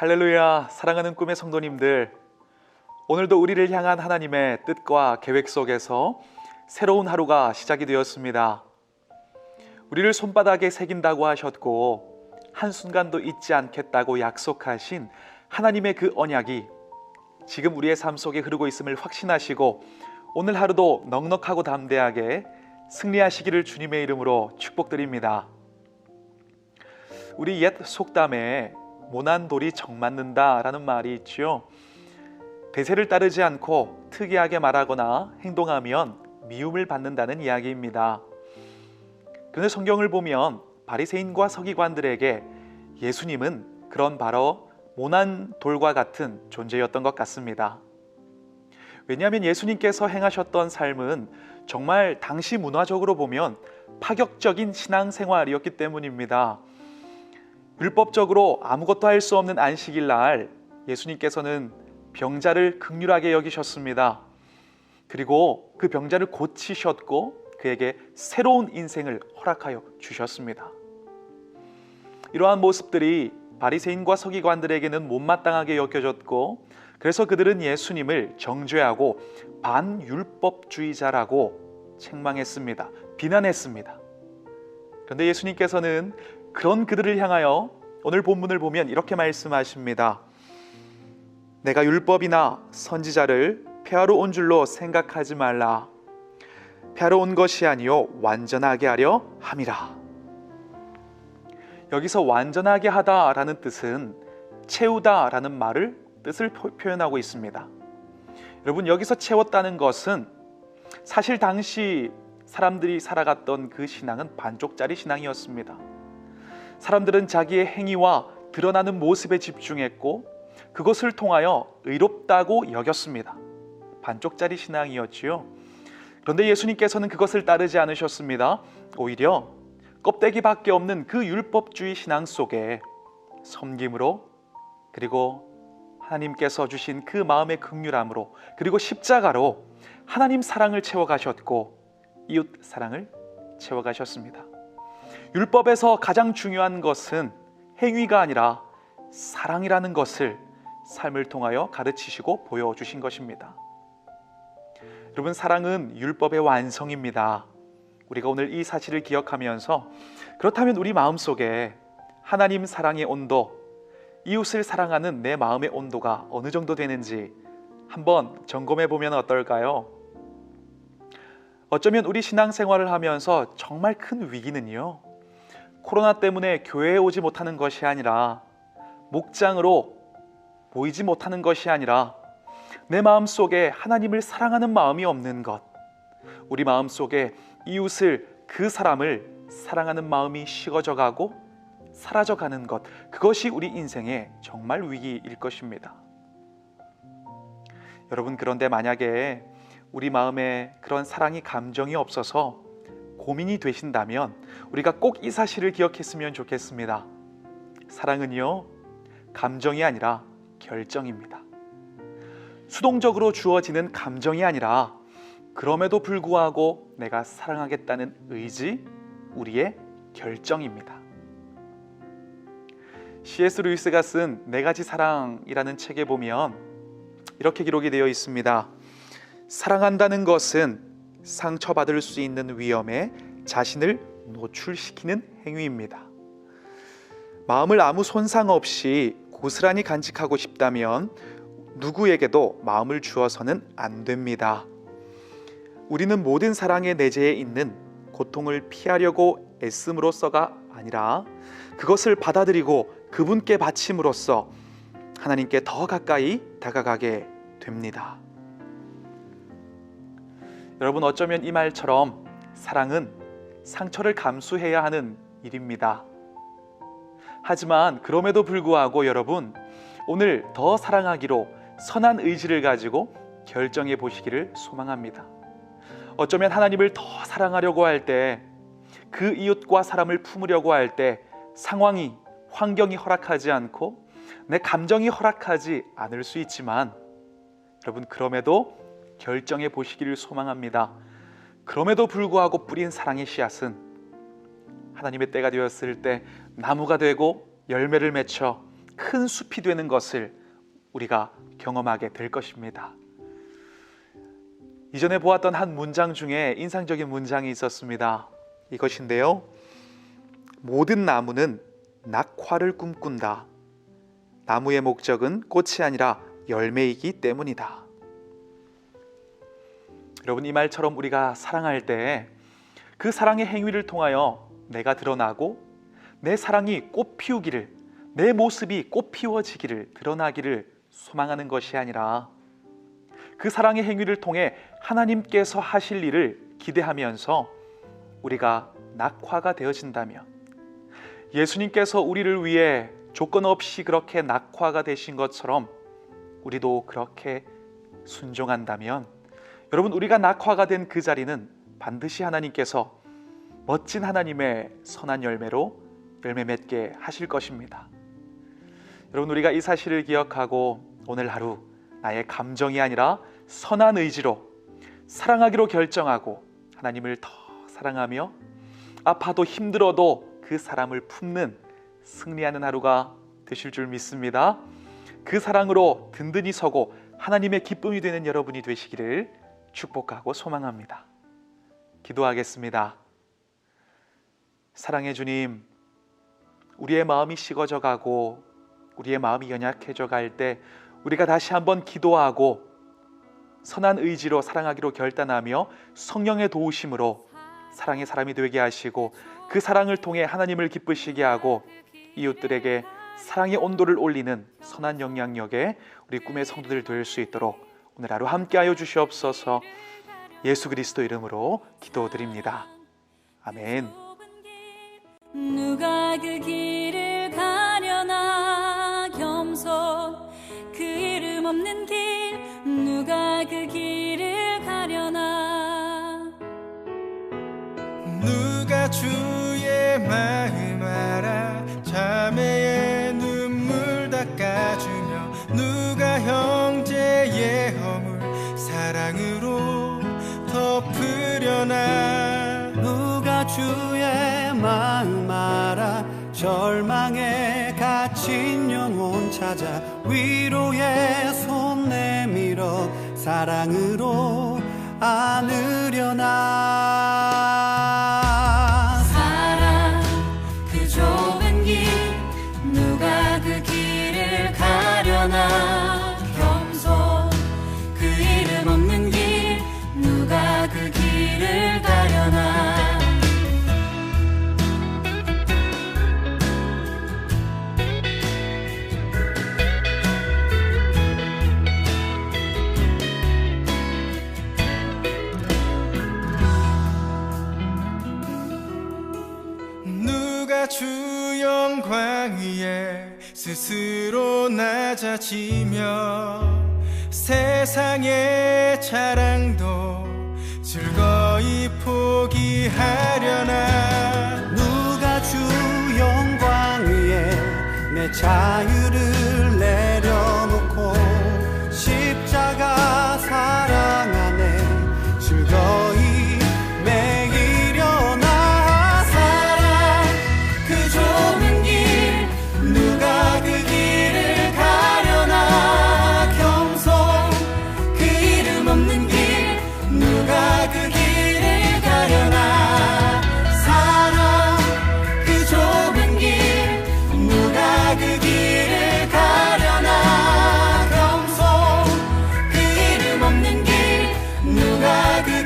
할렐루야, 사랑하는 꿈의 성도님들, 오늘도 우리를 향한 하나님의 뜻과 계획 속에서 새로운 하루가 시작이 되었습니다. 우리를 손바닥에 새긴다고 하셨고 한순간도 잊지 않겠다고 약속하신 하나님의 그 언약이 지금 우리의 삶 속에 흐르고 있음을 확신하시고 오늘 하루도 넉넉하고 담대하게 승리하시기를 주님의 이름으로 축복드립니다. 우리 옛 속담에 모난 돌이 정 맞는다 라는 말이 있지요. 대세를 따르지 않고 특이하게 말하거나 행동하면 미움을 받는다는 이야기입니다. 그런데 성경을 보면 바리새인과 서기관들에게 예수님은 그런 바로 모난 돌과 같은 존재였던 것 같습니다. 왜냐하면 예수님께서 행하셨던 삶은 정말 당시 문화적으로 보면 파격적인 신앙생활이었기 때문입니다. 율법적으로 아무것도 할 수 없는 안식일 날 예수님께서는 병자를 긍휼하게 여기셨습니다. 그리고 그 병자를 고치셨고 그에게 새로운 인생을 허락하여 주셨습니다. 이러한 모습들이 바리새인과 서기관들에게는 못마땅하게 여겨졌고 그래서 그들은 예수님을 정죄하고 반율법주의자라고 책망했습니다. 비난했습니다. 그런데 예수님께서는 그런 그들을 향하여 오늘 본문을 보면 이렇게 말씀하십니다. 내가 율법이나 선지자를 폐하러 온 줄로 생각하지 말라. 폐하러 온 것이 아니요 완전하게 하려 함이라. 여기서 완전하게 하다라는 뜻은 채우다라는 뜻을 표현하고 있습니다. 여러분, 여기서 채웠다는 것은 사실 당시 사람들이 살아갔던 그 신앙은 반쪽짜리 신앙이었습니다. 사람들은 자기의 행위와 드러나는 모습에 집중했고 그것을 통하여 의롭다고 여겼습니다. 반쪽짜리 신앙이었지요. 그런데 예수님께서는 그것을 따르지 않으셨습니다. 오히려 껍데기밖에 없는 그 율법주의 신앙 속에 섬김으로, 그리고 하나님께서 주신 그 마음의 긍휼함으로, 그리고 십자가로 하나님 사랑을 채워가셨고 이웃 사랑을 채워가셨습니다. 율법에서 가장 중요한 것은 행위가 아니라 사랑이라는 것을 삶을 통하여 가르치시고 보여주신 것입니다. 여러분, 사랑은 율법의 완성입니다. 우리가 오늘 이 사실을 기억하면서 그렇다면 우리 마음속에 하나님 사랑의 온도, 이웃을 사랑하는 내 마음의 온도가 어느 정도 되는지 한번 점검해 보면 어떨까요? 어쩌면 우리 신앙생활을 하면서 정말 큰 위기는요, 코로나 때문에 교회에 오지 못하는 것이 아니라, 목장으로 모이지 못하는 것이 아니라 내 마음속에 하나님을 사랑하는 마음이 없는 것, 우리 마음속에 이웃을, 그 사람을 사랑하는 마음이 식어져 가고 사라져 가는 것, 그것이 우리 인생의 정말 위기일 것입니다. 여러분, 그런데 만약에 우리 마음에 그런 사랑이, 감정이 없어서 고민이 되신다면 우리가 꼭 이 사실을 기억했으면 좋겠습니다. 사랑은요, 감정이 아니라 결정입니다. 수동적으로 주어지는 감정이 아니라 그럼에도 불구하고 내가 사랑하겠다는 의지, 우리의 결정입니다. C.S. 루이스가 쓴 네 가지 사랑이라는 책에 보면 이렇게 기록이 되어 있습니다. 사랑한다는 것은 상처받을 수 있는 위험에 자신을 노출시키는 행위입니다. 마음을 아무 손상 없이 고스란히 간직하고 싶다면 누구에게도 마음을 주어서는 안 됩니다. 우리는 모든 사랑의 내재에 있는 고통을 피하려고 애씀으로써가 아니라 그것을 받아들이고 그분께 바침으로써 하나님께 더 가까이 다가가게 됩니다. 여러분, 어쩌면 이 말처럼 사랑은 상처를 감수해야 하는 일입니다. 하지만 그럼에도 불구하고 여러분, 오늘 더 사랑하기로 선한 의지를 가지고 결정해 보시기를 소망합니다. 어쩌면 하나님을 더 사랑하려고 할 때, 그 이웃과 사람을 품으려고 할 때 상황이, 환경이 허락하지 않고 내 감정이 허락하지 않을 수 있지만 여러분, 그럼에도 결정해 보시기를 소망합니다. 그럼에도 불구하고 뿌린 사랑의 씨앗은 하나님의 때가 되었을 때 나무가 되고 열매를 맺혀 큰 숲이 되는 것을 우리가 경험하게 될 것입니다. 이전에 보았던 한 문장 중에 인상적인 문장이 있었습니다. 이것인데요. 모든 나무는 낙화를 꿈꾼다. 나무의 목적은 꽃이 아니라 열매이기 때문이다. 여러분, 이 말처럼 우리가 사랑할 때 그 사랑의 행위를 통하여 내가 드러나고 내 사랑이 꽃 피우기를, 내 모습이 꽃 피워지기를, 드러나기를 소망하는 것이 아니라 그 사랑의 행위를 통해 하나님께서 하실 일을 기대하면서 우리가 낙화가 되어진다면, 예수님께서 우리를 위해 조건 없이 그렇게 낙화가 되신 것처럼 우리도 그렇게 순종한다면, 여러분, 우리가 낙화가 된 그 자리는 반드시 하나님께서 멋진 하나님의 선한 열매로 열매 맺게 하실 것입니다. 여러분, 우리가 이 사실을 기억하고 오늘 하루 나의 감정이 아니라 선한 의지로 사랑하기로 결정하고 하나님을 더 사랑하며 아파도 힘들어도 그 사람을 품는 승리하는 하루가 되실 줄 믿습니다. 그 사랑으로 든든히 서고 하나님의 기쁨이 되는 여러분이 되시기를 축복하고 소망합니다. 기도하겠습니다. 사랑의 주님, 우리의 마음이 식어져 가고 우리의 마음이 연약해져 갈 때 우리가 다시 한번 기도하고 선한 의지로 사랑하기로 결단하며 성령의 도우심으로 사랑의 사람이 되게 하시고 그 사랑을 통해 하나님을 기쁘시게 하고 이웃들에게 사랑의 온도를 올리는 선한 영향력에 우리 꿈의 성도들 될 수 있도록 오늘 하루 함께하여 주시옵소서. 예수 그리스도 이름으로 기도드립니다. 아멘. 누가 그 길을 가려나 겸손, 그 이름 없는 길 누가 그 길을 가려나. 누가 주의 마음 알아 자매의 눈물 닦아주며, 누가 형제의 허물 사랑으로 덮으려나. 누가 주의 마음 알아 절망에 갇힌 영혼 찾아 위로의 손 내밀어 사랑으로 안으려나. 사랑 그 좁은 길 누가 그 길을 가려나. 겸손 그 이름 없는 길 누가 그 길을 가려나. 누가 주 영광 위에 스스로 낮아지며 세상의 자랑도 즐거이 포기하려나. 누가 주 영광 위에 내 자유를 내려놓고 십자가 사랑 안에 즐거이 매이려나. 사랑 그 좁은 길 누가 그 길을 가려나. 겸손 그 이름 없는 길 누가 그 길을 가려나. 사랑 그 좁은 길 누가 그 길을 가려나. 겸손 그 이름 없는 길 누가 그